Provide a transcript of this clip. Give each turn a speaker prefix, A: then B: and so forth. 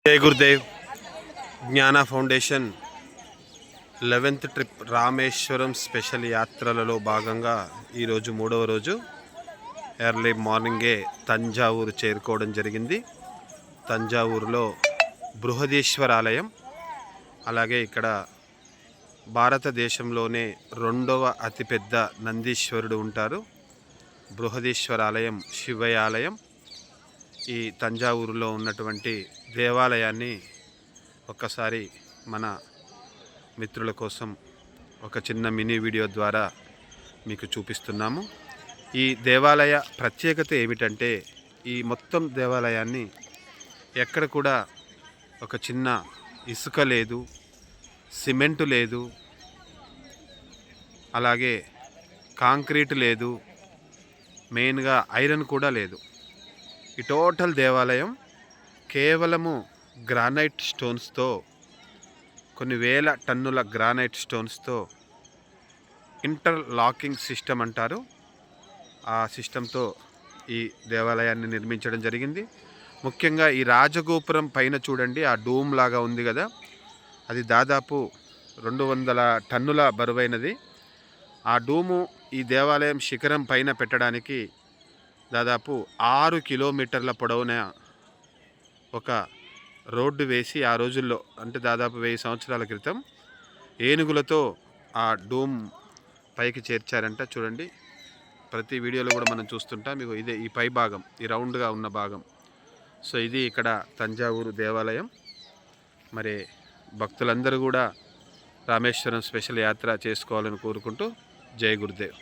A: జై Gurudev. Gnana foundation 11th trip Rameswaram special యాత్రలలో భాగంగా ఈరోజు 3వ రోజు ఎర్లీ మార్నింగే తంజావూరు చేరుకోవడం జరిగింది. తంజావూరులో బృహదీశ్వర ఆలయం, అలాగే ఇక్కడ భారతదేశంలోనే 2వ అతిపెద్ద నందీశ్వరుడు ఉంటారు. బృహదీశ్వర ఆలయం శివయ్య ఆలయం. ఈ తంజావూరులో ఉన్నటువంటి దేవాలయాన్ని ఒక్కసారి మన మిత్రుల కోసం ఒక చిన్న మినీ వీడియో ద్వారా మీకు చూపిస్తున్నాము. ఈ దేవాలయ ప్రత్యేకత ఏమిటంటే, ఈ మొత్తం దేవాలయాన్ని ఎక్కడ కూడా ఒక చిన్న ఇసుక లేదు, సిమెంటు లేదు, అలాగే కాంక్రీట్ లేదు, మెయిన్గా ఐరన్ కూడా లేదు. ఈ టోటల్ దేవాలయం కేవలము గ్రానైట్ స్టోన్స్తో, కొన్ని వేల టన్నుల గ్రానైట్ స్టోన్స్తో ఇంటర్లాకింగ్ సిస్టమ్ అంటారు, ఆ సిస్టంతో ఈ దేవాలయాన్ని నిర్మించడం జరిగింది. ముఖ్యంగా ఈ రాజగోపురం పైన చూడండి, ఆ డూమ్ లాగా ఉంది కదా, అది దాదాపు 200 టన్నుల బరువైనది. ఆ డూము ఈ దేవాలయం శిఖరం పైన పెట్టడానికి దాదాపు 6 కిలోమీటర్ల పొడవున ఒక రోడ్డు వేసి, ఆ రోజుల్లో అంటే దాదాపు 1000 సంవత్సరాల క్రితం ఏనుగులతో ఆ డూమ్ పైకి చేర్చారంట. చూడండి, ప్రతి వీడియోలో కూడా మనం చూస్తుంటాం. మీకు ఇదే ఈ పై భాగం, ఈ రౌండ్గా ఉన్న భాగం. సో ఇది ఇక్కడ తంజావూరు దేవాలయం. మరి భక్తులందరూ కూడా రామేశ్వరం స్పెషల్ యాత్ర చేసుకోవాలని కోరుకుంటూ జై గురుదేవ్.